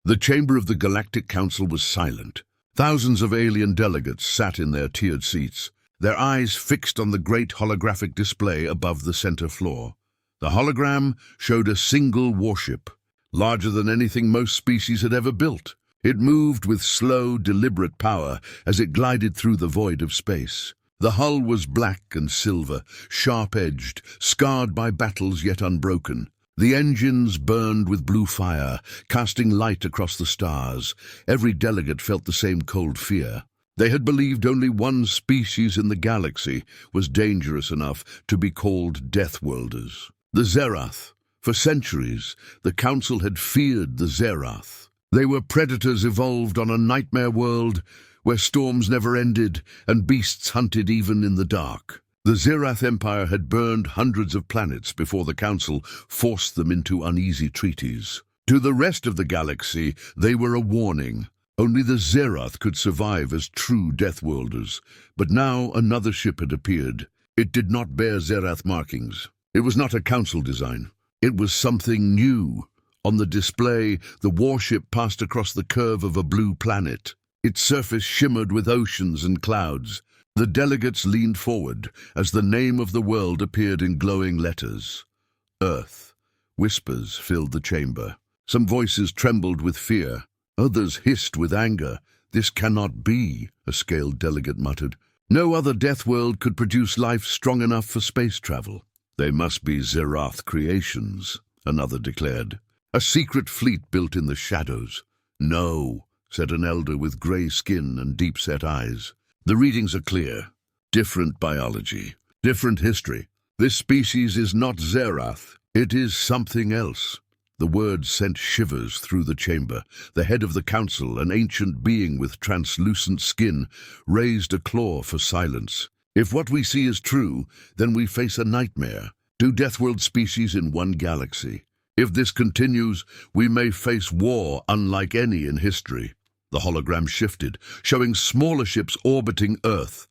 The chamber of the Galactic Council was silent. Thousands of alien delegates sat in their tiered seats, their eyes fixed on the great holographic display above the center floor. The hologram showed a single warship, larger than anything most species had ever built. It moved with slow, deliberate power as it glided through the void of space. The hull was black and silver, sharp-edged, scarred by battles yet unbroken. The engines burned with blue fire, casting light across the stars. Every delegate felt the same cold fear. They had believed only one species in the galaxy was dangerous enough to be called Deathworlders. The Zerath. For centuries, the Council had feared the Zerath. They were predators evolved on a nightmare world where storms never ended and beasts hunted even in the dark. The Zerath Empire had burned hundreds of planets before the Council forced them into uneasy treaties. To the rest of the galaxy, they were a warning. Only the Zerath could survive as true Deathworlders. But now another ship had appeared. It did not bear Zerath markings. It was not a Council design. It was something new. On the display, the warship passed across the curve of a blue planet. Its surface shimmered with oceans and clouds. The delegates leaned forward as the name of the world appeared in glowing letters. Earth. Whispers filled the chamber. Some voices trembled with fear. Others hissed with anger. "This cannot be," a scaled delegate muttered. "No other death world could produce life strong enough for space travel." "They must be Zerath creations," another declared. "A secret fleet built in the shadows." "No," said an elder with grey skin and deep-set eyes. "The readings are clear. Different biology, different history. This species is not Zerath. It is something else." The words sent shivers through the chamber. The head of the Council, an ancient being with translucent skin, raised a claw for silence. "If what we see is true, then we face a nightmare. Two Deathworld species in one galaxy. If this continues, we may face war unlike any in history." The hologram shifted, showing smaller ships orbiting Earth.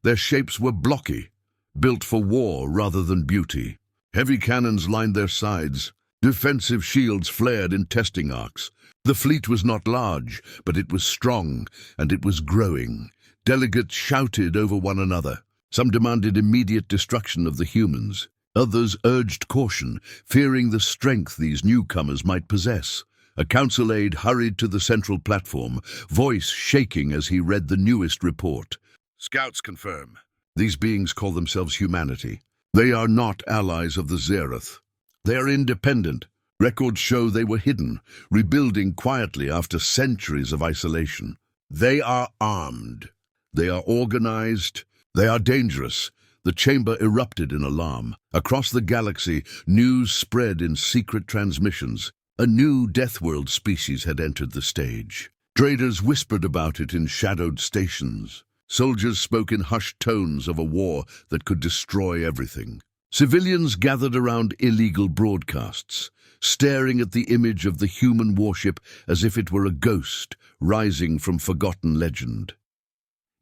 Their shapes were blocky, built for war rather than beauty. Heavy cannons lined their sides. Defensive shields flared in testing arcs. The fleet was not large, but it was strong, and it was growing. Delegates shouted over one another. Some demanded immediate destruction of the humans. Others urged caution, fearing the strength these newcomers might possess. A Council aide hurried to the central platform, voice shaking as he read the newest report. "Scouts confirm. These beings call themselves humanity. They are not allies of the Zerath. They are independent. Records show they were hidden, rebuilding quietly after centuries of isolation. They are armed. They are organized. They are dangerous." The chamber erupted in alarm. Across the galaxy, news spread in secret transmissions. A new Deathworld species had entered the stage. Traders whispered about it in shadowed stations. Soldiers spoke in hushed tones of a war that could destroy everything. Civilians gathered around illegal broadcasts, staring at the image of the human warship as if it were a ghost rising from forgotten legend.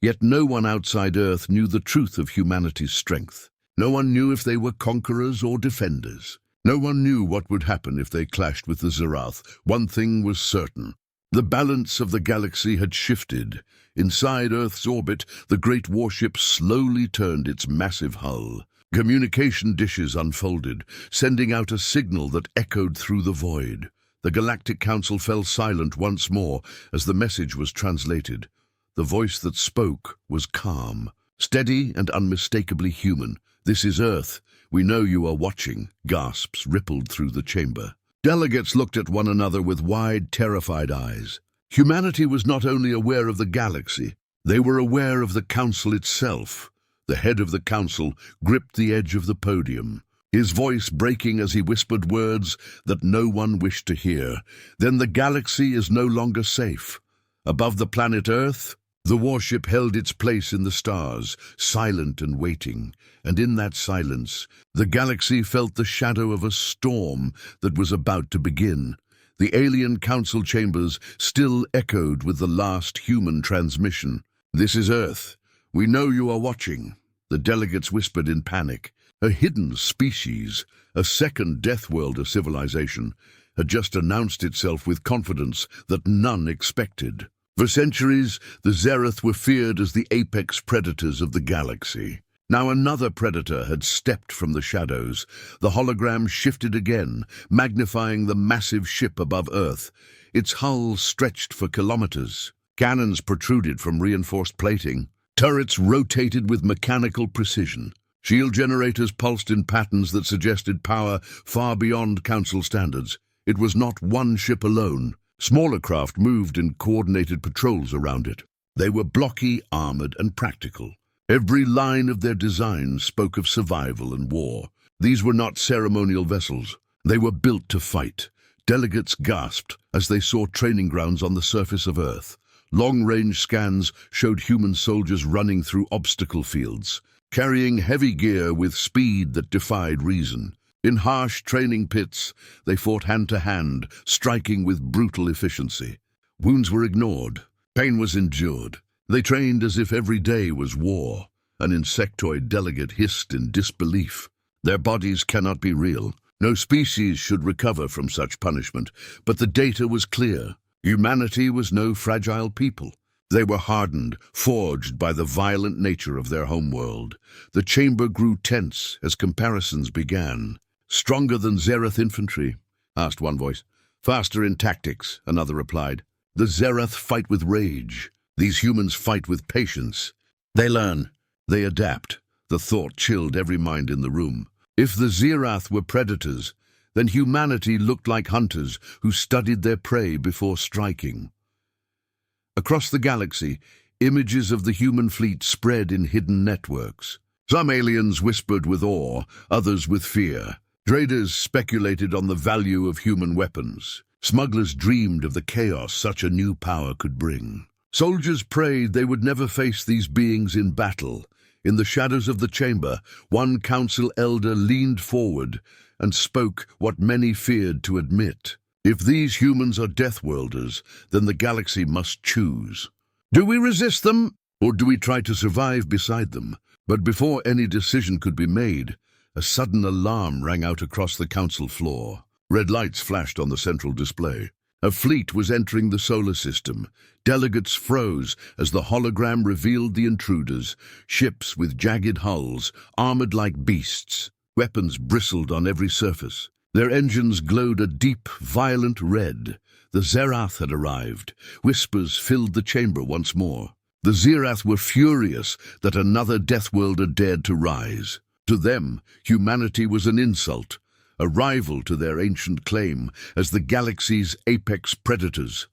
Yet no one outside Earth knew the truth of humanity's strength. No one knew if they were conquerors or defenders. No one knew what would happen if they clashed with the Zerath. One thing was certain. The balance of the galaxy had shifted. Inside Earth's orbit, the great warship slowly turned its massive hull. Communication dishes unfolded, sending out a signal that echoed through the void. The Galactic Council fell silent once more as the message was translated. The voice that spoke was calm, steady and unmistakably human. "This is Earth. We know you are watching." Gasps rippled through the chamber. Delegates looked at one another with wide, terrified eyes. Humanity was not only aware of the galaxy, they were aware of the Council itself. The head of the Council gripped the edge of the podium, his voice breaking as he whispered words that no one wished to hear. "Then the galaxy is no longer safe. Above the planet Earth, the warship held its place in the stars, silent and waiting, and in that silence, the galaxy felt the shadow of a storm that was about to begin. The alien Council chambers still echoed with the last human transmission. "This is Earth. We know you are watching." The delegates whispered in panic. A hidden species, a second Deathworlder civilization, had just announced itself with confidence that none expected. For centuries, the Zerath were feared as the apex predators of the galaxy. Now another predator had stepped from the shadows. The hologram shifted again, magnifying the massive ship above Earth. Its hull stretched for kilometers. Cannons protruded from reinforced plating. Turrets rotated with mechanical precision. Shield generators pulsed in patterns that suggested power far beyond Council standards. It was not one ship alone. Smaller craft moved in coordinated patrols around it. They were blocky, armored, and practical. Every line of their design spoke of survival and war. These were not ceremonial vessels. They were built to fight. Delegates gasped as they saw training grounds on the surface of Earth. Long-range scans showed human soldiers running through obstacle fields, carrying heavy gear with speed that defied reason. In harsh training pits, they fought hand-to-hand, striking with brutal efficiency. Wounds were ignored. Pain was endured. They trained as if every day was war. An insectoid delegate hissed in disbelief. Their bodies cannot be real. No species should recover from such punishment, but the data was clear. Humanity was no fragile people. They were hardened, forged by the violent nature of their homeworld. The chamber grew tense as comparisons began. "Stronger than Zerath infantry?" asked one voice. "Faster in tactics," another replied. "The Zerath fight with rage. These humans fight with patience. They learn. They adapt." The thought chilled every mind in the room. If the Zerath were predators, then humanity looked like hunters who studied their prey before striking. Across the galaxy, images of the human fleet spread in hidden networks. Some aliens whispered with awe, others with fear. Traders speculated on the value of human weapons. Smugglers dreamed of the chaos such a new power could bring. Soldiers prayed they would never face these beings in battle. In the shadows of the chamber, one council elder leaned forward and spoke what many feared to admit. If these humans are Deathworlders, then the galaxy must choose. Do we resist them, or do we try to survive beside them? But before any decision could be made, a sudden alarm rang out across the council floor. Red lights flashed on the central display. A fleet was entering the solar system. Delegates froze as the hologram revealed the intruders, ships with jagged hulls, armored like beasts. Weapons bristled on every surface. Their engines glowed a deep, violent red. The Zerath had arrived. Whispers filled the chamber once more. The Zerath were furious that another Deathworlder dared to rise. To them, humanity was an insult, a rival to their ancient claim as the galaxy's apex predators.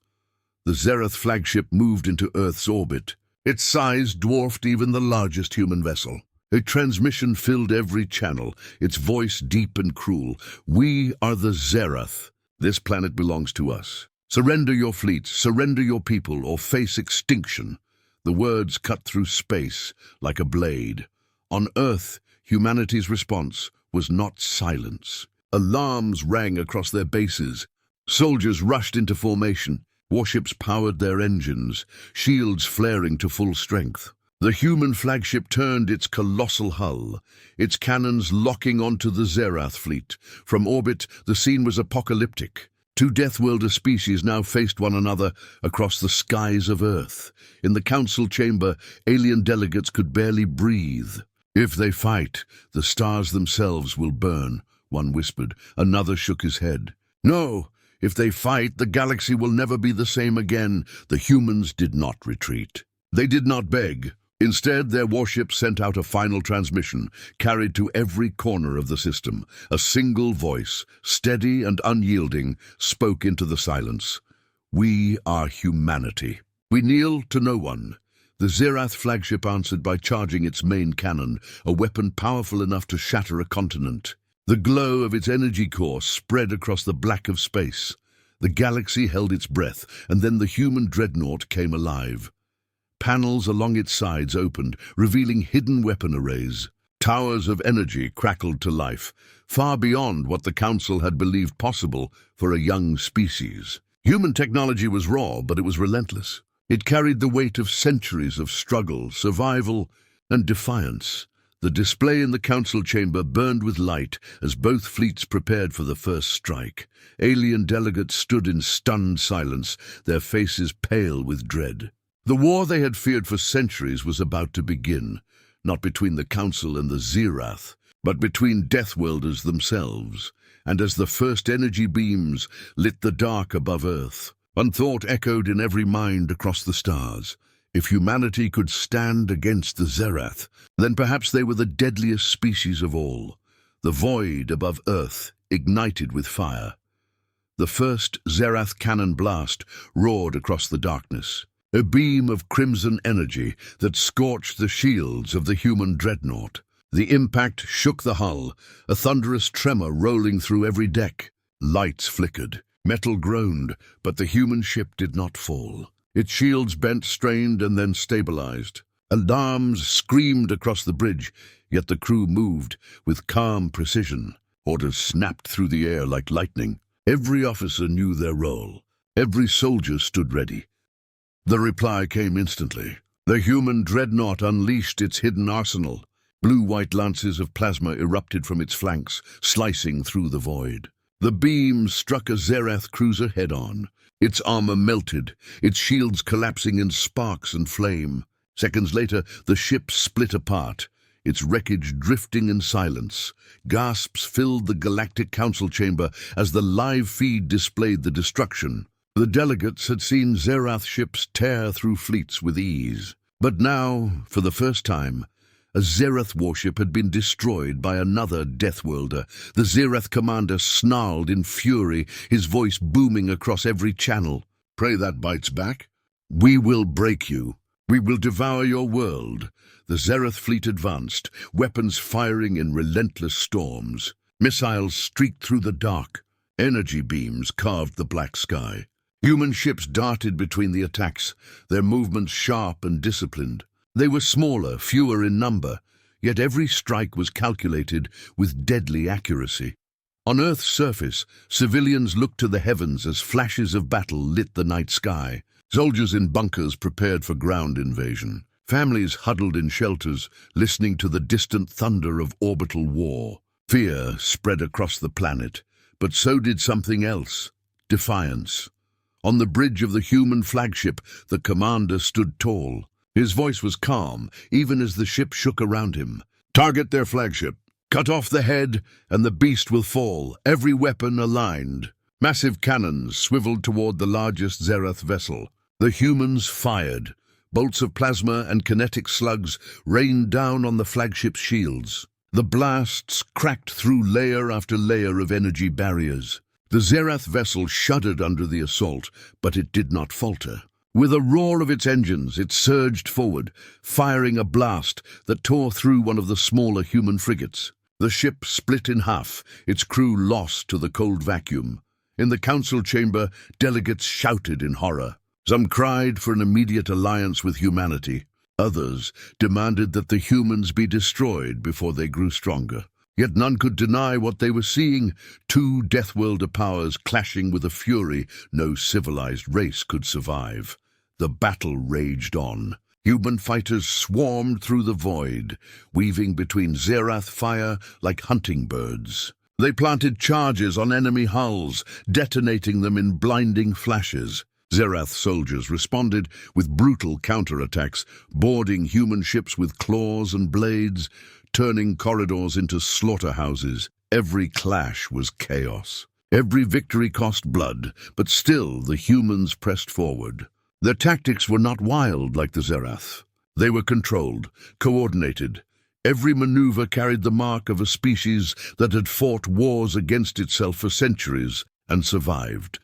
The Zerath flagship moved into Earth's orbit. Its size dwarfed even the largest human vessel. A transmission filled every channel, its voice deep and cruel. "We are the Zerath. This planet belongs to us. Surrender your fleets, surrender your people, or face extinction." The words cut through space like a blade. On Earth, humanity's response was not silence. Alarms rang across their bases. Soldiers rushed into formation. Warships powered their engines, shields flaring to full strength. The human flagship turned its colossal hull, its cannons locking onto the Zerath fleet. From orbit, the scene was apocalyptic. Two Deathworlder species now faced one another across the skies of Earth. In the council chamber, alien delegates could barely breathe. "If they fight, the stars themselves will burn," one whispered. Another shook his head. "No, if they fight, the galaxy will never be the same again." The humans did not retreat. They did not beg. Instead, their warships sent out a final transmission, carried to every corner of the system. A single voice, steady and unyielding, spoke into the silence. "We are humanity. We kneel to no one." The Zerath flagship answered by charging its main cannon, a weapon powerful enough to shatter a continent. The glow of its energy core spread across the black of space. The galaxy held its breath, and then the human dreadnought came alive. Panels along its sides opened, revealing hidden weapon arrays. Towers of energy crackled to life, far beyond what the Council had believed possible for a young species. Human technology was raw, but it was relentless. It carried the weight of centuries of struggle, survival, and defiance. The display in the council chamber burned with light as both fleets prepared for the first strike. Alien delegates stood in stunned silence, their faces pale with dread. The war they had feared for centuries was about to begin, not between the council and the Zerath, but between Deathworlders themselves. And as the first energy beams lit the dark above Earth, one thought echoed in every mind across the stars. If humanity could stand against the Zerath, then perhaps they were the deadliest species of all. The void above Earth ignited with fire. The first Zerath cannon blast roared across the darkness, a beam of crimson energy that scorched the shields of the human dreadnought. The impact shook the hull, a thunderous tremor rolling through every deck. Lights flickered, metal groaned, but the human ship did not fall. Its shields bent, strained, and then stabilized. Alarms screamed across the bridge, yet the crew moved with calm precision. Orders snapped through the air like lightning. Every officer knew their role. Every soldier stood ready. The reply came instantly. The human dreadnought unleashed its hidden arsenal. Blue-white lances of plasma erupted from its flanks, slicing through the void. The beam struck a Zerath cruiser head-on. Its armor melted, its shields collapsing in sparks and flame. Seconds later, the ship split apart, its wreckage drifting in silence. Gasps filled the Galactic Council chamber as the live feed displayed the destruction. The delegates had seen Zerath ships tear through fleets with ease. But now, for the first time, a Zerath warship had been destroyed by another Deathworlder. The Zerath commander snarled in fury, his voice booming across every channel. "Pray that bites back. We will break you. We will devour your world." The Zerath fleet advanced, weapons firing in relentless storms. Missiles streaked through the dark. Energy beams carved the black sky. Human ships darted between the attacks, their movements sharp and disciplined. They were smaller, fewer in number, yet every strike was calculated with deadly accuracy. On Earth's surface, civilians looked to the heavens as flashes of battle lit the night sky. Soldiers in bunkers prepared for ground invasion. Families huddled in shelters, listening to the distant thunder of orbital war. Fear spread across the planet, but so did something else: defiance. On the bridge of the human flagship, the commander stood tall. His voice was calm, even as the ship shook around him. "Target their flagship. Cut off the head, and the beast will fall, every weapon aligned." Massive cannons swiveled toward the largest Zerath vessel. The humans fired. Bolts of plasma and kinetic slugs rained down on the flagship's shields. The blasts cracked through layer after layer of energy barriers. The Zerath vessel shuddered under the assault, but it did not falter. With a roar of its engines, it surged forward, firing a blast that tore through one of the smaller human frigates. The ship split in half, its crew lost to the cold vacuum. In the council chamber, delegates shouted in horror. Some cried for an immediate alliance with humanity. Others demanded that the humans be destroyed before they grew stronger. Yet none could deny what they were seeing: two Deathworlder powers clashing with a fury no civilized race could survive. The battle raged on. Human fighters swarmed through the void, weaving between Zerath fire like hunting birds. They planted charges on enemy hulls, detonating them in blinding flashes. Zerath soldiers responded with brutal counterattacks, boarding human ships with claws and blades, turning corridors into slaughterhouses. Every clash was chaos. Every victory cost blood, but still the humans pressed forward. Their tactics were not wild like the Zerath. They were controlled, coordinated. Every maneuver carried the mark of a species that had fought wars against itself for centuries and survived.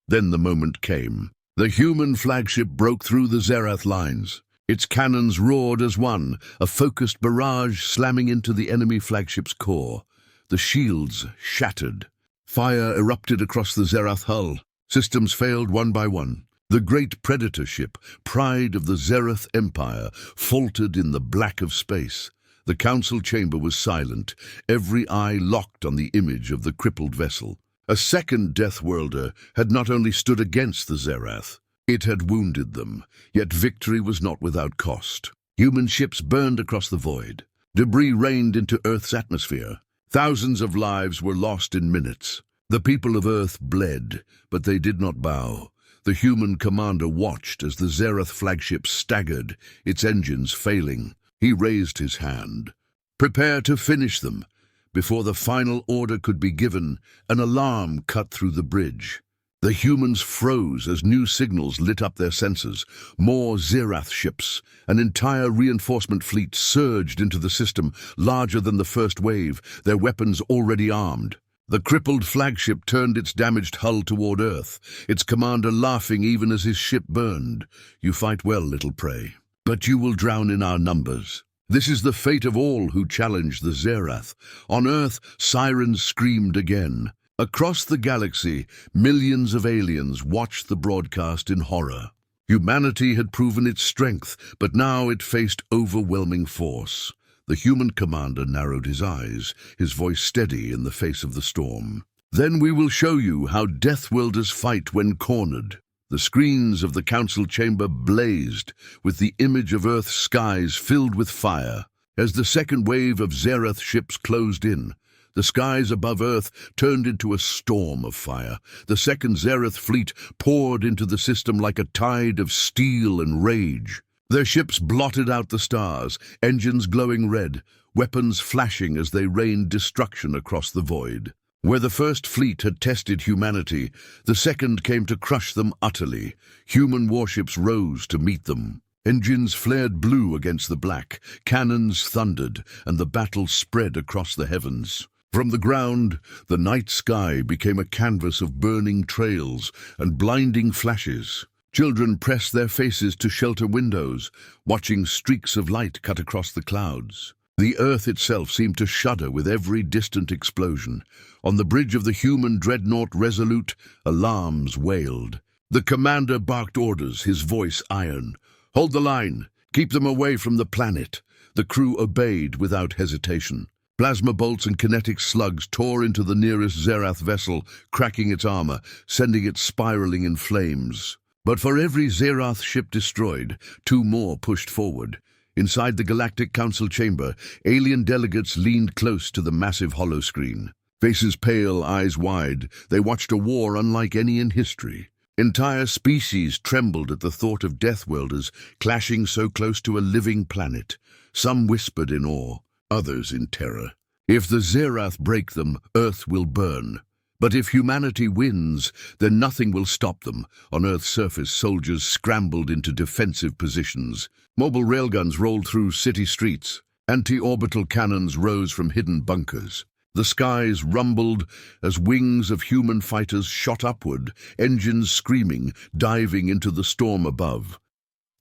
Then the moment came. The human flagship broke through the Zerath lines. Its cannons roared as one, a focused barrage slamming into the enemy flagship's core. The shields shattered. Fire erupted across the Zerath hull. Systems failed one by one. The great predator ship, pride of the Zerath Empire, faltered in the black of space. The council chamber was silent, every eye locked on the image of the crippled vessel. A second Deathworlder had not only stood against the Zerath, it had wounded them, yet victory was not without cost. Human ships burned across the void. Debris rained into Earth's atmosphere. Thousands of lives were lost in minutes. The people of Earth bled, but they did not bow. The human commander watched as the Zerath flagship staggered, its engines failing. He raised his hand. Prepare to finish them. Before the final order could be given, an alarm cut through the bridge. The humans froze as new signals lit up their sensors. More Zerath ships, an entire reinforcement fleet surged into the system, larger than the first wave, their weapons already armed. The crippled flagship turned its damaged hull toward Earth, its commander laughing even as his ship burned. "You fight well, little prey, but you will drown in our numbers." This is the fate of all who challenge the Zerath. On Earth, sirens screamed again. Across the galaxy, millions of aliens watched the broadcast in horror. Humanity had proven its strength, but now it faced overwhelming force. The human commander narrowed his eyes, his voice steady in the face of the storm. "Then we will show you how Deathworlders fight when cornered." The screens of the council chamber blazed, with the image of Earth's skies filled with fire. As the second wave of Zerath ships closed in, the skies above Earth turned into a storm of fire. The second Zerath fleet poured into the system like a tide of steel and rage. Their ships blotted out the stars, engines glowing red, weapons flashing as they rained destruction across the void. Where the first fleet had tested humanity, the second came to crush them utterly. Human warships rose to meet them. Engines flared blue against the black, cannons thundered, and the battle spread across the heavens. From the ground, the night sky became a canvas of burning trails and blinding flashes. Children pressed their faces to shelter windows, watching streaks of light cut across the clouds. The Earth itself seemed to shudder with every distant explosion. On the bridge of the human dreadnought Resolute, alarms wailed. The commander barked orders, his voice iron. "Hold the line! Keep them away from the planet!" The crew obeyed without hesitation. Plasma bolts and kinetic slugs tore into the nearest Zerath vessel, cracking its armor, sending it spiraling in flames. But for every Zerath ship destroyed, two more pushed forward. Inside the Galactic Council chamber, alien delegates leaned close to the massive holoscreen. Faces pale, eyes wide, they watched a war unlike any in history. Entire species trembled at the thought of Deathworlders clashing so close to a living planet. Some whispered in awe, others in terror. If the Zerath break them, Earth will burn. But if humanity wins, then nothing will stop them. On Earth's surface, soldiers scrambled into defensive positions. Mobile railguns rolled through city streets. Anti-orbital cannons rose from hidden bunkers. The skies rumbled as wings of human fighters shot upward, engines screaming, diving into the storm above.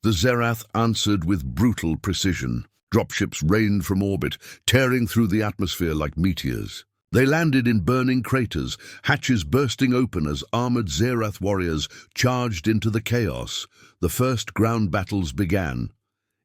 The Zerath answered with brutal precision. Dropships rained from orbit, tearing through the atmosphere like meteors. They landed in burning craters, hatches bursting open as armored Zerath warriors charged into the chaos. The first ground battles began.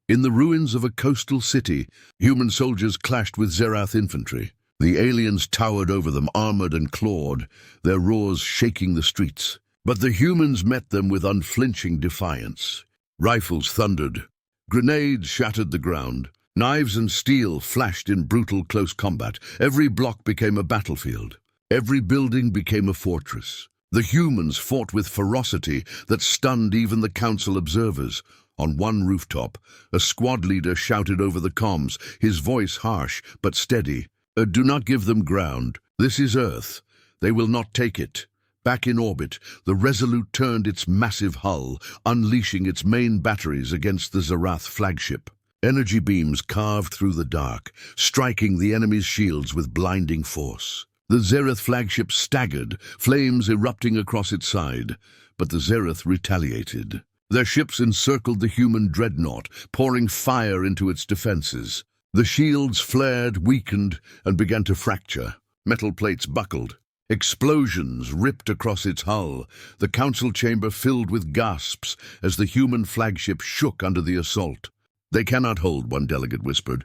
In the ruins of a coastal city, human soldiers clashed with Zerath infantry. The aliens towered over them, armored and clawed, their roars shaking the streets. But the humans met them with unflinching defiance. Rifles thundered. Grenades shattered the ground. Knives and steel flashed in brutal close combat. Every block became a battlefield. Every building became a fortress. The humans fought with ferocity that stunned even the council observers. On one rooftop, a squad leader shouted over the comms, his voice harsh but steady. "Do not give them ground. This is Earth. They will not take it." Back in orbit, the Resolute turned its massive hull, unleashing its main batteries against the Zerath flagship. Energy beams carved through the dark, striking the enemy's shields with blinding force. The Zerath flagship staggered, flames erupting across its side, but the Zerath retaliated. Their ships encircled the human dreadnought, pouring fire into its defenses. The shields flared, weakened, and began to fracture. Metal plates buckled. Explosions ripped across its hull, the council chamber filled with gasps as the human flagship shook under the assault. "They cannot hold," one delegate whispered.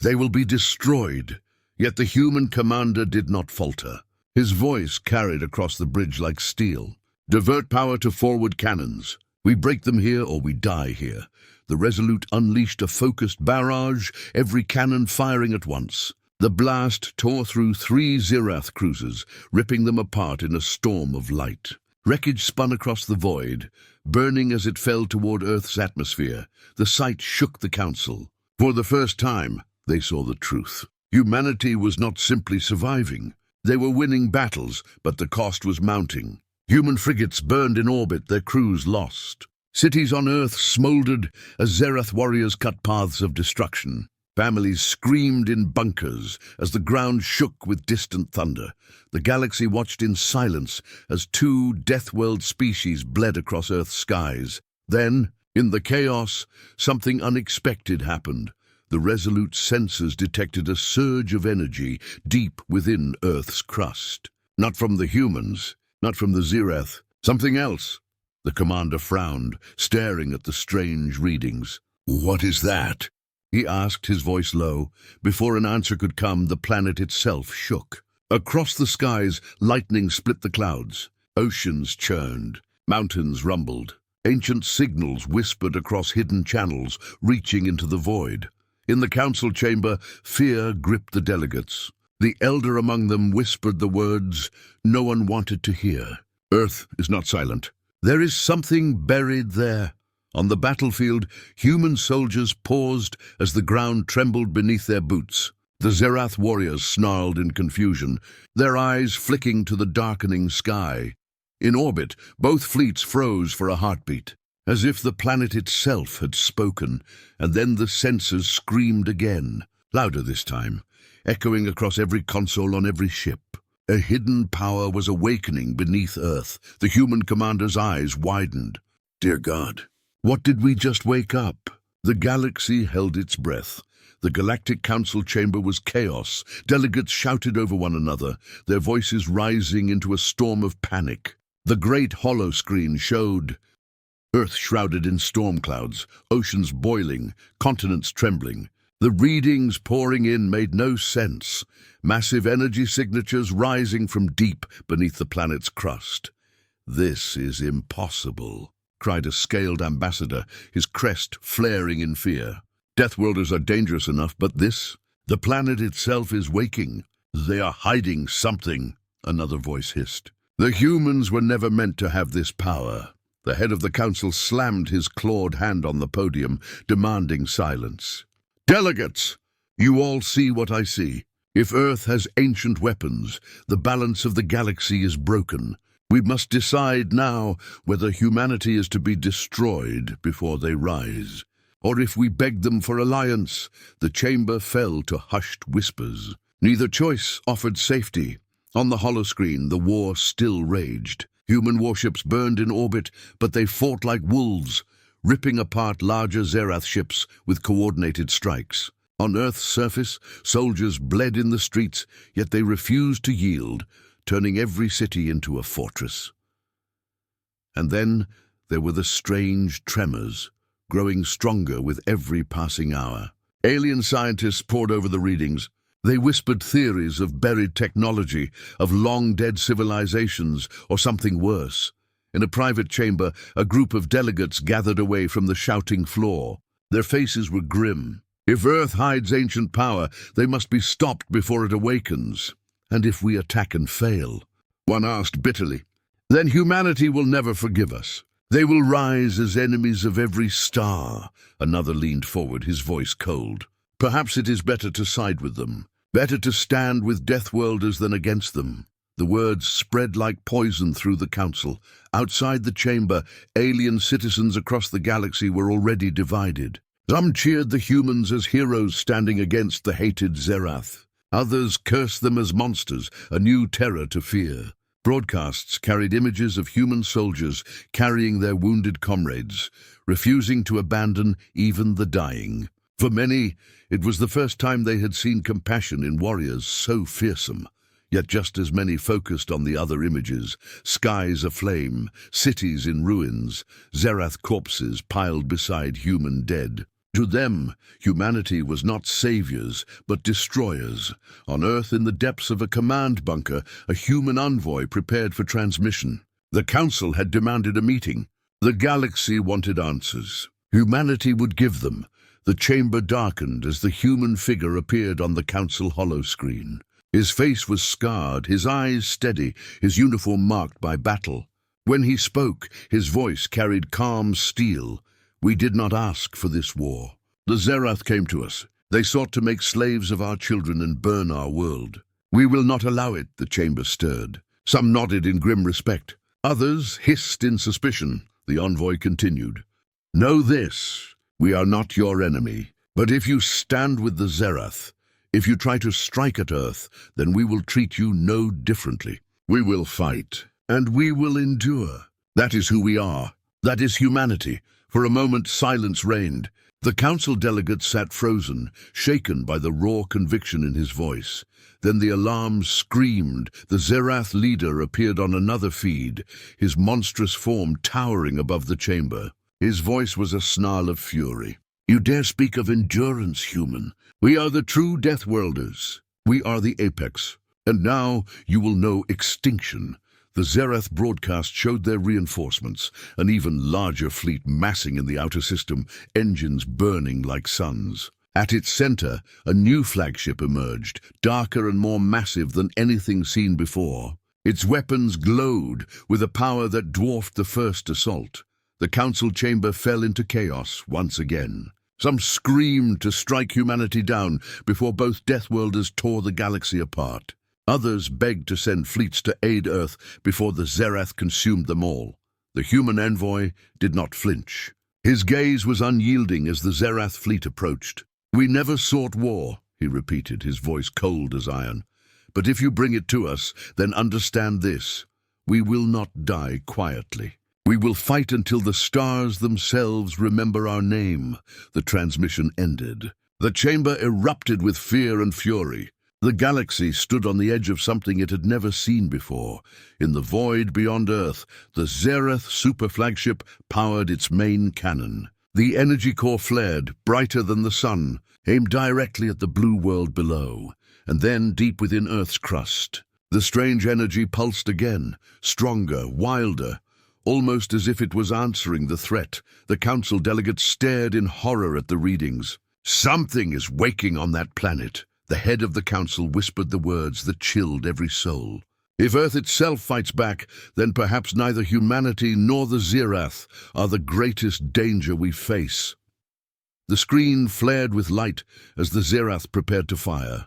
"They will be destroyed." Yet the human commander did not falter. His voice carried across the bridge like steel. "Divert power to forward cannons. We break them here or we die here." The Resolute unleashed a focused barrage, every cannon firing at once. The blast tore through 3 Zerath cruisers, ripping them apart in a storm of light. Wreckage spun across the void, burning as it fell toward Earth's atmosphere. The sight shook the Council. For the first time, they saw the truth. Humanity was not simply surviving. They were winning battles, but the cost was mounting. Human frigates burned in orbit, their crews lost. Cities on Earth smoldered as Zerath warriors cut paths of destruction. Families screamed in bunkers as the ground shook with distant thunder. The galaxy watched in silence as 2 Deathworld species bled across Earth's skies. Then, in the chaos, something unexpected happened. The Resolute sensors detected a surge of energy deep within Earth's crust. Not from the humans, not from the Zerath, something else. The commander frowned, staring at the strange readings. "What is that?" he asked, his voice low. Before an answer could come, the planet itself shook. Across the skies, lightning split the clouds. Oceans churned. Mountains rumbled. Ancient signals whispered across hidden channels, reaching into the void. In the council chamber, fear gripped the delegates. The elder among them whispered the words no one wanted to hear. Earth is not silent. There is something buried there. On the battlefield, human soldiers paused as the ground trembled beneath their boots. The Zerath warriors snarled in confusion, their eyes flicking to the darkening sky. In orbit, both fleets froze for a heartbeat, as if the planet itself had spoken, and then the sensors screamed again, louder this time, echoing across every console on every ship. A hidden power was awakening beneath Earth. The human commander's eyes widened. Dear God, what did we just wake up? The galaxy held its breath. The Galactic Council chamber was chaos. Delegates shouted over one another, their voices rising into a storm of panic. The great holoscreen showed Earth shrouded in storm clouds, oceans boiling, continents trembling. The readings pouring in made no sense. Massive energy signatures rising from deep beneath the planet's crust. "This is impossible," cried a scaled ambassador, his crest flaring in fear. "Deathworlders are dangerous enough, but this? The planet itself is waking. They are hiding something," another voice hissed. "The humans were never meant to have this power." The head of the council slammed his clawed hand on the podium, demanding silence. "Delegates, you all see what I see. If Earth has ancient weapons, the balance of the galaxy is broken. We must decide now whether humanity is to be destroyed before they rise, or if we beg them for alliance." The chamber fell to hushed whispers. Neither choice offered safety. On the holoscreen, the war still raged. Human warships burned in orbit, but they fought like wolves, ripping apart larger Zerath ships with coordinated strikes. On Earth's surface, soldiers bled in the streets, yet they refused to yield, turning every city into a fortress. And then there were the strange tremors, growing stronger with every passing hour. Alien scientists pored over the readings. They whispered theories of buried technology, of long-dead civilizations, or something worse. In a private chamber, a group of delegates gathered away from the shouting floor. Their faces were grim. If Earth hides ancient power, they must be stopped before it awakens. And if we attack and fail, one asked bitterly, then humanity will never forgive us. They will rise as enemies of every star. Another leaned forward, his voice cold. Perhaps it is better to side with them. Better to stand with Deathworlders than against them. The words spread like poison through the council. Outside the chamber, alien citizens across the galaxy were already divided. Some cheered the humans as heroes standing against the hated Zerath. Others cursed them as monsters, a new terror to fear. Broadcasts carried images of human soldiers carrying their wounded comrades, refusing to abandon even the dying. For many, it was the first time they had seen compassion in warriors so fearsome. Yet just as many focused on the other images, skies aflame, cities in ruins, Zerath corpses piled beside human dead. To them, humanity was not saviors, but destroyers. On Earth, in the depths of a command bunker, a human envoy prepared for transmission. The Council had demanded a meeting. The galaxy wanted answers. Humanity would give them. The chamber darkened as the human figure appeared on the council holoscreen. His face was scarred, his eyes steady, his uniform marked by battle. When he spoke, his voice carried calm steel. We did not ask for this war. The Zerath came to us. They sought to make slaves of our children and burn our world. We will not allow it, the chamber stirred. Some nodded in grim respect. Others hissed in suspicion. The envoy continued. Know this, we are not your enemy. But if you stand with the Zerath, if you try to strike at Earth, then we will treat you no differently. We will fight, and we will endure. That is who we are. That is humanity. For a moment, silence reigned. The council delegate sat frozen, shaken by the raw conviction in his voice. Then the alarm screamed. The Zerath leader appeared on another feed, his monstrous form towering above the chamber. His voice was a snarl of fury. You dare speak of endurance, human? We are the true Deathworlders. We are the apex. And now you will know extinction. The Zerath broadcast showed their reinforcements, an even larger fleet massing in the outer system, engines burning like suns. At its center, a new flagship emerged, darker and more massive than anything seen before. Its weapons glowed with a power that dwarfed the first assault. The council chamber fell into chaos once again. Some screamed to strike humanity down before both Deathworlders tore the galaxy apart. Others begged to send fleets to aid Earth before the Zerath consumed them all. The human envoy did not flinch. His gaze was unyielding as the Zerath fleet approached. We never sought war, he repeated, his voice cold as iron. But if you bring it to us, then understand this. We will not die quietly. We will fight until the stars themselves remember our name. The transmission ended. The chamber erupted with fear and fury. The galaxy stood on the edge of something it had never seen before. In the void beyond Earth, the Zerath superflagship powered its main cannon. The energy core flared, brighter than the sun, aimed directly at the blue world below, and then deep within Earth's crust. The strange energy pulsed again, stronger, wilder, almost as if it was answering the threat. The council delegates stared in horror at the readings. Something is waking on that planet. The head of the council whispered the words that chilled every soul. If Earth itself fights back, then perhaps neither humanity nor the Zerath are the greatest danger we face. The screen flared with light as the Zerath prepared to fire.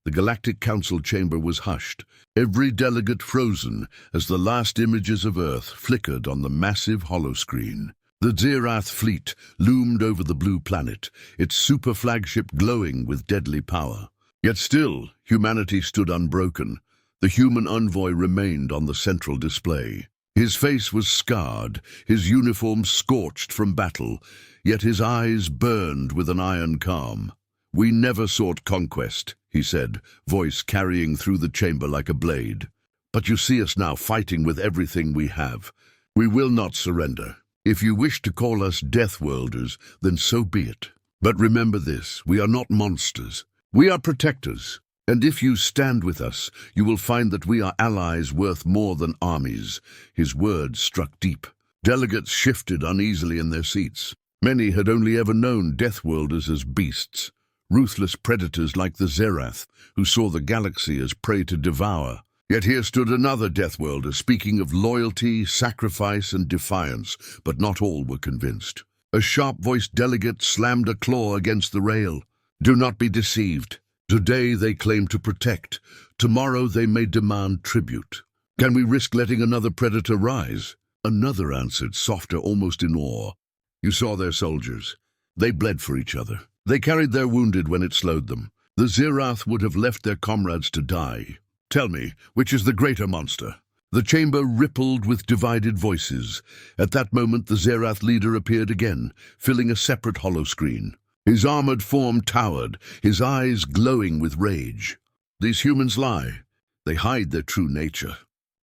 The Galactic Council chamber was hushed, every delegate frozen as the last images of Earth flickered on the massive holoscreen. The Zerath fleet loomed over the blue planet, its super flagship glowing with deadly power. Yet still, humanity stood unbroken. The human envoy remained on the central display. His face was scarred, his uniform scorched from battle, yet his eyes burned with an iron calm. We never sought conquest, he said, voice carrying through the chamber like a blade. But you see us now fighting with everything we have. We will not surrender. If you wish to call us Deathworlders, then so be it. But remember this, we are not monsters. We are protectors. And if you stand with us, you will find that we are allies worth more than armies. His words struck deep. Delegates shifted uneasily in their seats. Many had only ever known Deathworlders as beasts, ruthless predators like the Zerath, who saw the galaxy as prey to devour. Yet here stood another Deathworlder speaking of loyalty, sacrifice, and defiance, but not all were convinced. A sharp-voiced delegate slammed a claw against the rail. Do not be deceived. Today they claim to protect. Tomorrow they may demand tribute. Can we risk letting another predator rise? Another answered, softer, almost in awe. You saw their soldiers. They bled for each other. They carried their wounded when it slowed them. The Zerath would have left their comrades to die. Tell me, which is the greater monster? The chamber rippled with divided voices. At that moment the Zerath leader appeared again, filling a separate holoscreen. His armored form towered, his eyes glowing with rage. These humans lie. They hide their true nature.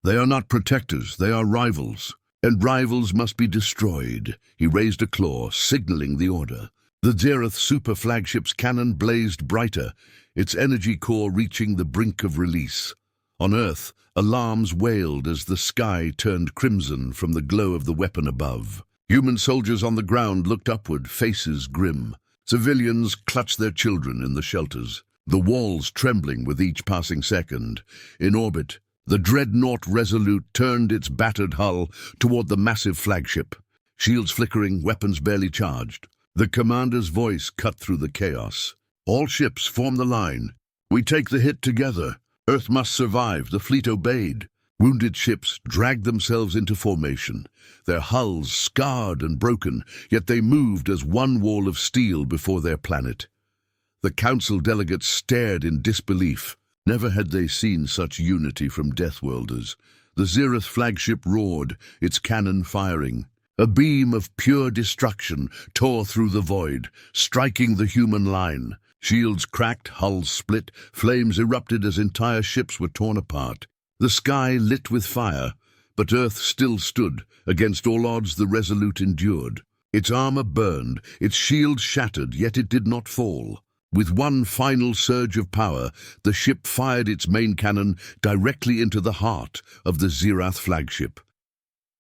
They are not protectors, they are rivals. And rivals must be destroyed. He raised a claw, signaling the order. The Zerath super flagship's cannon blazed brighter, its energy core reaching the brink of release. On Earth, alarms wailed as the sky turned crimson from the glow of the weapon above. Human soldiers on the ground looked upward, faces grim. Civilians clutched their children in the shelters, the walls trembling with each passing second. In orbit, the dreadnought Resolute turned its battered hull toward the massive flagship. Shields flickering, weapons barely charged. The commander's voice cut through the chaos. "All ships form the line. We take the hit together. Earth must survive." The fleet obeyed. Wounded ships dragged themselves into formation, their hulls scarred and broken, yet they moved as one wall of steel before their planet. The council delegates stared in disbelief. Never had they seen such unity from Deathworlders. The Zerath flagship roared, its cannon firing. A beam of pure destruction tore through the void, striking the human line. Shields cracked, hulls split, flames erupted as entire ships were torn apart. The sky lit with fire, but Earth still stood. Against all odds, the Resolute endured. Its armor burned, its shield shattered, yet it did not fall. With one final surge of power, the ship fired its main cannon directly into the heart of the Zerath flagship.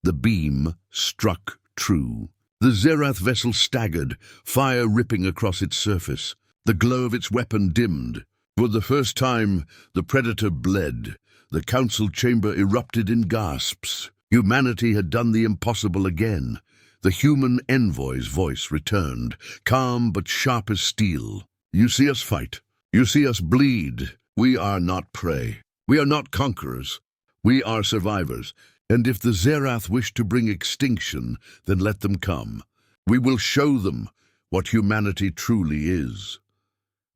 The beam struck true. The Zerath vessel staggered, fire ripping across its surface. The glow of its weapon dimmed. For the first time, the Predator bled. The council chamber erupted in gasps. Humanity had done the impossible again. The human envoy's voice returned, calm but sharp as steel. "You see us fight. You see us bleed. We are not prey. We are not conquerors. We are survivors. And if the Zerath wish to bring extinction, then let them come. We will show them what humanity truly is."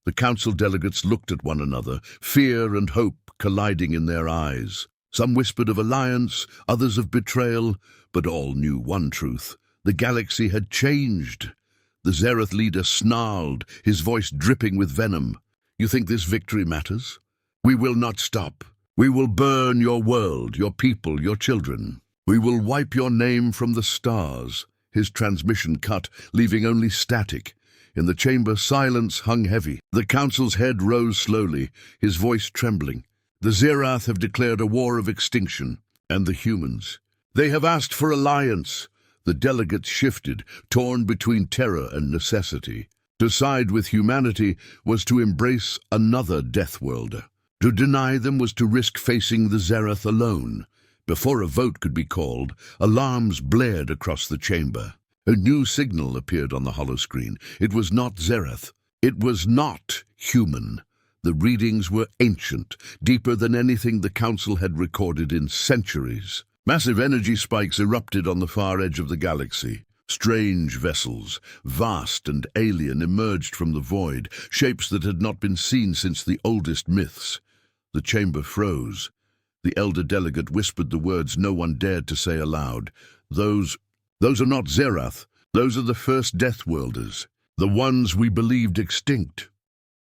The council delegates looked at one another, fear and hope colliding in their eyes. Some whispered of alliance, others of betrayal, but all knew one truth. The galaxy had changed. The Zerath leader snarled, his voice dripping with venom. "You think this victory matters? We will not stop. We will burn your world, your people, your children. We will wipe your name from the stars." His transmission cut, leaving only static. In the chamber, silence hung heavy. The council's head rose slowly, his voice trembling. "The Zerath have declared a war of extinction, and the humans. They have asked for alliance." The delegates shifted, torn between terror and necessity. To side with humanity was to embrace another Deathworlder. To deny them was to risk facing the Zerath alone. Before a vote could be called, alarms blared across the chamber. A new signal appeared on the holoscreen. It was not Zerath. It was not human. The readings were ancient, deeper than anything the Council had recorded in centuries. Massive energy spikes erupted on the far edge of the galaxy. Strange vessels, vast and alien, emerged from the void, shapes that had not been seen since the oldest myths. The chamber froze. The elder delegate whispered the words no one dared to say aloud. Those are not Zerath. Those are the First Deathworlders, the ones we believed extinct."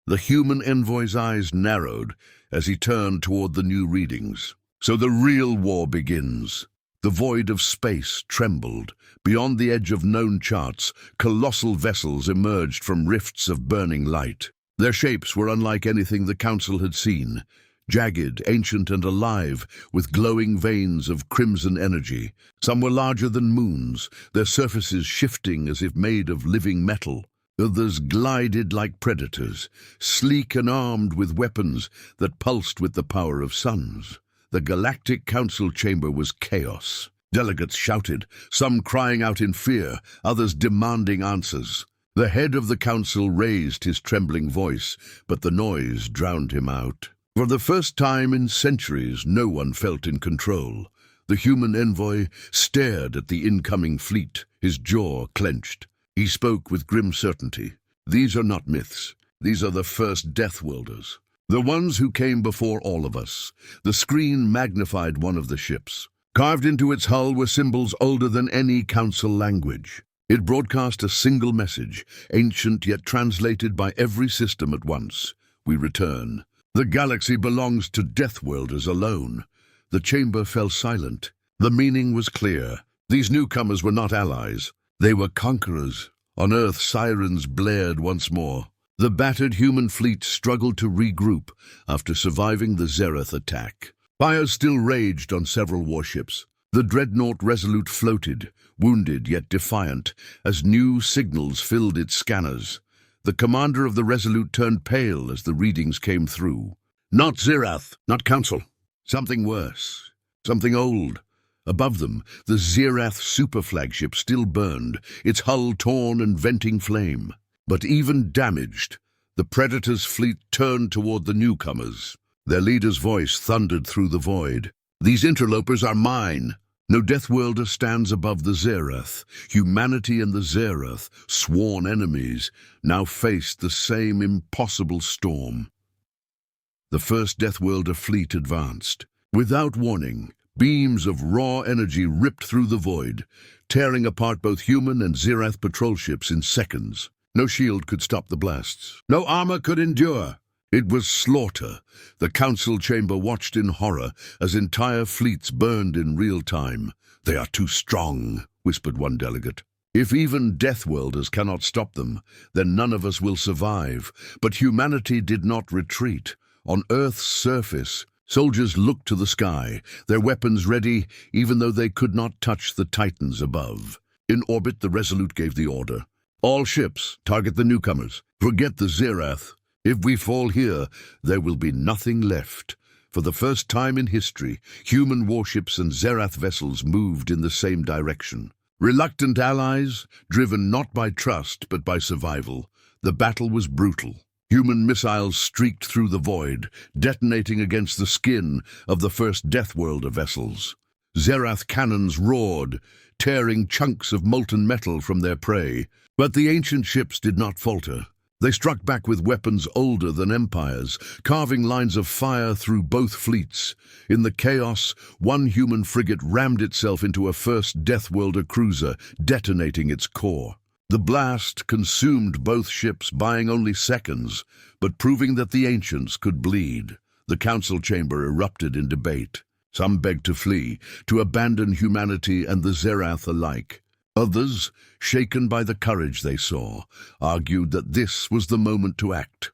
The human envoy's eyes narrowed as he turned toward the new readings. "So the real war begins." The void of space trembled. Beyond the edge of known charts, colossal vessels emerged from rifts of burning light. Their shapes were unlike anything the Council had seen. Jagged, ancient and alive, with glowing veins of crimson energy. Some were larger than moons, their surfaces shifting as if made of living metal. Others glided like predators, sleek and armed with weapons that pulsed with the power of suns. The Galactic Council chamber was chaos. Delegates shouted, some crying out in fear, others demanding answers. The head of the council raised his trembling voice, but the noise drowned him out. For the first time in centuries, no one felt in control. The human envoy stared at the incoming fleet, his jaw clenched. He spoke with grim certainty. "These are not myths. These are the First Deathworlders. The ones who came before all of us." The screen magnified one of the ships. Carved into its hull were symbols older than any council language. It broadcast a single message, ancient yet translated by every system at once. "We return. The galaxy belongs to Deathworlders alone." The chamber fell silent. The meaning was clear. These newcomers were not allies. They were conquerors. On Earth, sirens blared once more. The battered human fleet struggled to regroup after surviving the Zerath attack. Fires still raged on several warships. The dreadnought Resolute floated, wounded yet defiant, as new signals filled its scanners. The commander of the Resolute turned pale as the readings came through. Not Zerath, not Council. Something worse. Something old. Above them, the Zerath superflagship still burned, its hull torn and venting flame. But even damaged, the Predator's fleet turned toward the newcomers. Their leader's voice thundered through the void. These interlopers are mine. No Deathworlder stands above the Zerath. Humanity and the Zerath, sworn enemies, now faced the same impossible storm. The First Deathworlder fleet advanced. Without warning, beams of raw energy ripped through the void, tearing apart both human and Zerath patrol ships in seconds. No shield could stop the blasts. No armor could endure. It was slaughter. The council chamber watched in horror as entire fleets burned in real time. They are too strong, whispered one delegate. If even Deathworlders cannot stop them, then none of us will survive. But humanity did not retreat. On Earth's surface, soldiers looked to the sky, their weapons ready, even though they could not touch the titans above. In orbit, the Resolute gave the order. All ships, target the newcomers. Forget the Zerath. If we fall here, there will be nothing left. For the first time in history, human warships and Zerath vessels moved in the same direction. Reluctant allies, driven not by trust but by survival, the battle was brutal. Human missiles streaked through the void, detonating against the skin of the First Deathworlder vessels. Zerath cannons roared, tearing chunks of molten metal from their prey. But the ancient ships did not falter. They struck back with weapons older than empires, carving lines of fire through both fleets. In the chaos, one human frigate rammed itself into a First Deathworlder cruiser, detonating its core. The blast consumed both ships, buying only seconds, but proving that the ancients could bleed. The council chamber erupted in debate. Some begged to flee, to abandon humanity and the Zerath alike. Others, shaken by the courage they saw, argued that this was the moment to act.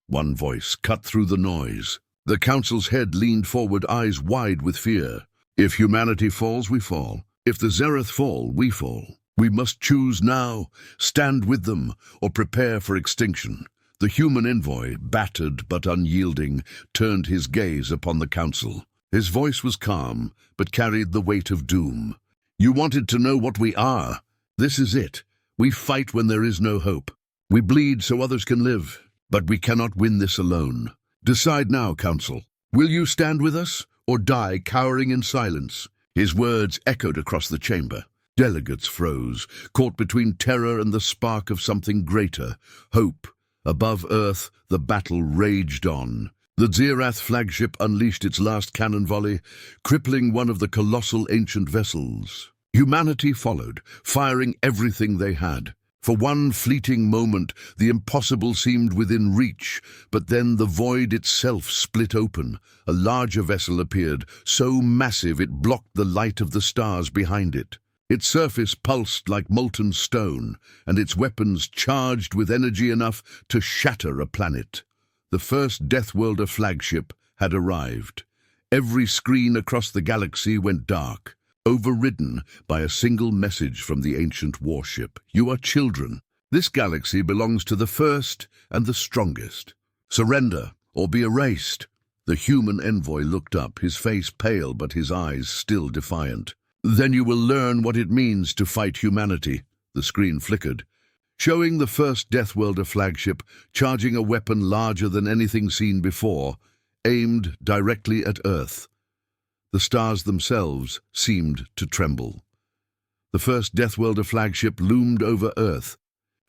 One voice cut through the noise. The council's head leaned forward, eyes wide with fear. If humanity falls, we fall. If the Zerath fall, we fall. We must choose now, stand with them, or prepare for extinction. The human envoy, battered but unyielding, turned his gaze upon the council. His voice was calm, but carried the weight of doom. You wanted to know what we are. This is it. We fight when there is no hope. We bleed so others can live. But we cannot win this alone. Decide now, Council. Will you stand with us, or die cowering in silence? His words echoed across the chamber. Delegates froze, caught between terror and the spark of something greater. Hope. Above Earth, the battle raged on. The Zerath flagship unleashed its last cannon volley, crippling one of the colossal ancient vessels. Humanity followed, firing everything they had. For one fleeting moment, the impossible seemed within reach, but then the void itself split open. A larger vessel appeared, so massive it blocked the light of the stars behind it. Its surface pulsed like molten stone, and its weapons charged with energy enough to shatter a planet. The First Deathworlder flagship had arrived. Every screen across the galaxy went dark, overridden by a single message from the ancient warship. You are children. This galaxy belongs to the first and the strongest. Surrender or be erased. The human envoy looked up, his face pale but his eyes still defiant. Then you will learn what it means to fight humanity. The screen flickered, showing the First Deathworlder flagship charging a weapon larger than anything seen before, aimed directly at Earth. The stars themselves seemed to tremble. The First Deathworlder flagship loomed over Earth.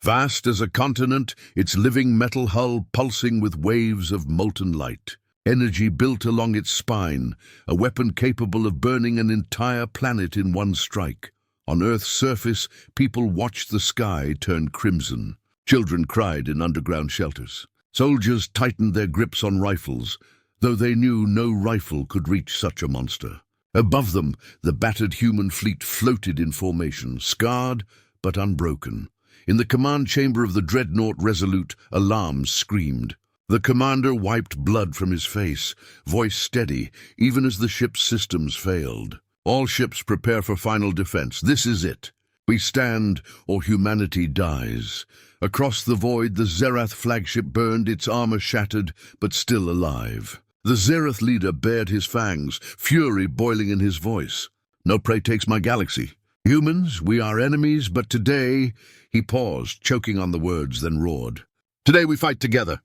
Vast as a continent, its living metal hull pulsing with waves of molten light. Energy built along its spine, a weapon capable of burning an entire planet in one strike. On Earth's surface, people watched the sky turn crimson. Children cried in underground shelters. Soldiers tightened their grips on rifles, though they knew no rifle could reach such a monster. Above them, the battered human fleet floated in formation, scarred but unbroken. In the command chamber of the dreadnought Resolute, alarms screamed. The commander wiped blood from his face, voice steady, even as the ship's systems failed. All ships prepare for final defense. This is it. We stand, or humanity dies. Across the void, the Zerath flagship burned, its armor shattered, but still alive. The Zerath leader bared his fangs, fury boiling in his voice. No prey takes my galaxy. Humans, we are enemies, but today... He paused, choking on the words, then roared. Today we fight together.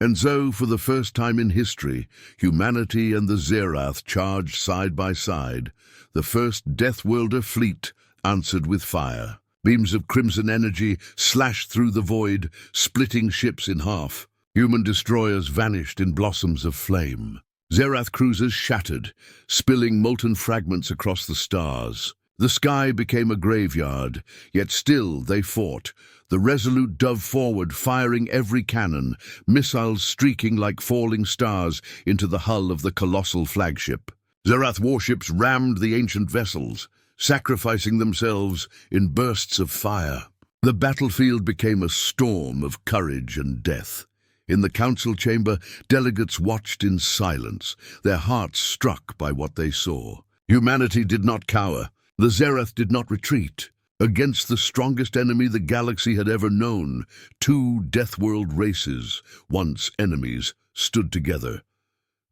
And so, for the first time in history, humanity and the Zerath charged side by side. The first Deathworlder fleet answered with fire. Beams of crimson energy slashed through the void, splitting ships in half. Human destroyers vanished in blossoms of flame. Zerath cruisers shattered, spilling molten fragments across the stars. The sky became a graveyard, yet still they fought. The resolute dove forward, firing every cannon, missiles streaking like falling stars into the hull of the colossal flagship. Zerath warships rammed the ancient vessels, sacrificing themselves in bursts of fire. The battlefield became a storm of courage and death. In the council chamber, delegates watched in silence, their hearts struck by what they saw. Humanity did not cower. The Zerath did not retreat. Against the strongest enemy the galaxy had ever known, two Deathworld races, once enemies, stood together.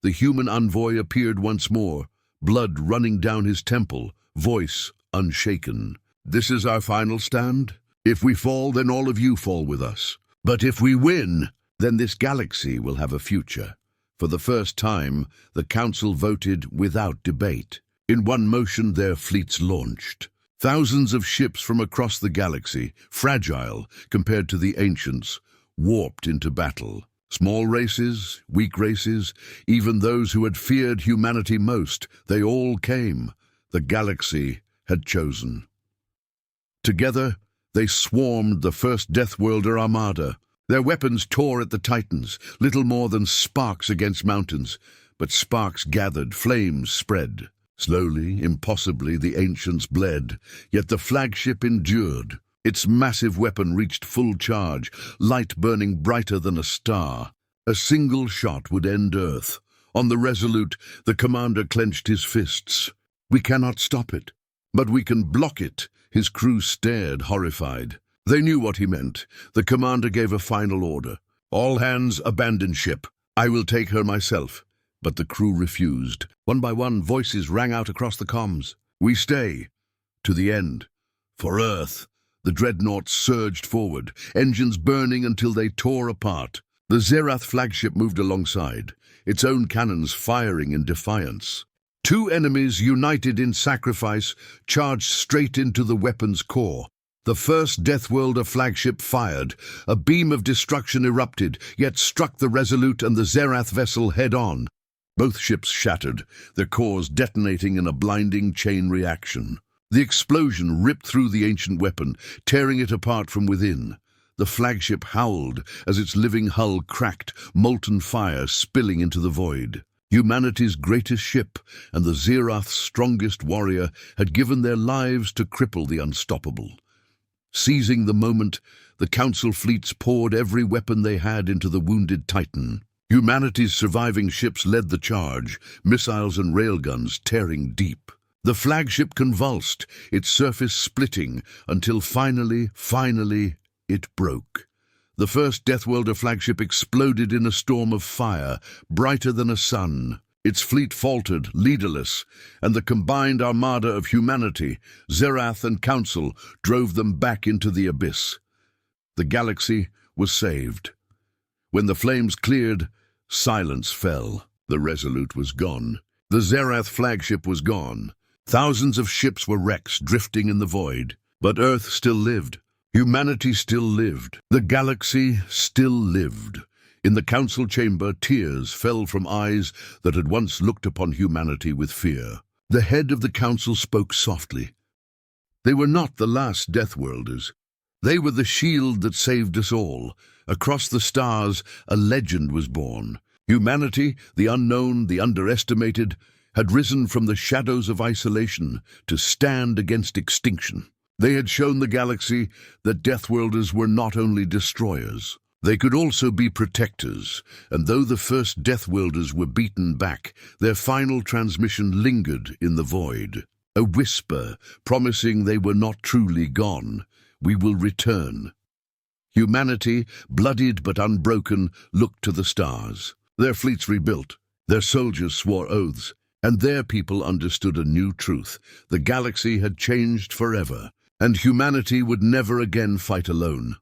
The human envoy appeared once more, blood running down his temple, voice unshaken. This is our final stand. If we fall, then all of you fall with us. But if we win, then this galaxy will have a future. For the first time, the Council voted without debate. In one motion, their fleets launched. Thousands of ships from across the galaxy, fragile compared to the ancients, warped into battle. Small races, weak races, even those who had feared humanity most, they all came. The galaxy had chosen. Together, they swarmed the first Deathworlder armada. Their weapons tore at the Titans, little more than sparks against mountains. But sparks gathered, flames spread. Slowly, impossibly, the ancients bled, yet the flagship endured. Its massive weapon reached full charge, light burning brighter than a star. A single shot would end Earth. On the Resolute, the commander clenched his fists. We cannot stop it, but we can block it. His crew stared, horrified. They knew what he meant. The commander gave a final order. All hands abandon ship. I will take her myself. But the crew refused. One by one, voices rang out across the comms. We stay. To the end. For Earth. The dreadnoughts surged forward, engines burning until they tore apart. The Zerath flagship moved alongside, its own cannons firing in defiance. Two enemies, united in sacrifice, charged straight into the weapon's core. The first Deathworlder flagship fired. A beam of destruction erupted, yet struck the Resolute and the Zerath vessel head-on. Both ships shattered, their cores detonating in a blinding chain reaction. The explosion ripped through the ancient weapon, tearing it apart from within. The flagship howled as its living hull cracked, molten fire spilling into the void. Humanity's greatest ship and the Zerath's strongest warrior had given their lives to cripple the unstoppable. Seizing the moment, the Council fleets poured every weapon they had into the wounded Titan. Humanity's surviving ships led the charge, missiles and railguns tearing deep. The flagship convulsed, its surface splitting, until finally, it broke. The first Deathworlder flagship exploded in a storm of fire, brighter than a sun. Its fleet faltered, leaderless, and the combined armada of humanity, Zerath and Council, drove them back into the abyss. The galaxy was saved. When the flames cleared, silence fell. The Resolute was gone. The Zerath flagship was gone. Thousands of ships were wrecks drifting in the void. But Earth still lived. Humanity still lived. The galaxy still lived. In the council chamber, tears fell from eyes that had once looked upon humanity with fear. The head of the council spoke softly. They were not the last Deathworlders. They were the shield that saved us all. Across the stars, a legend was born. Humanity, the unknown, the underestimated, had risen from the shadows of isolation to stand against extinction. They had shown the galaxy that Deathworlders were not only destroyers. They could also be protectors, and though the first Deathworlders were beaten back, their final transmission lingered in the void. a whisper promising they were not truly gone. We will return. Humanity, bloodied but unbroken, looked to the stars. Their fleets rebuilt, their soldiers swore oaths, and their people understood a new truth. The galaxy had changed forever, and humanity would never again fight alone.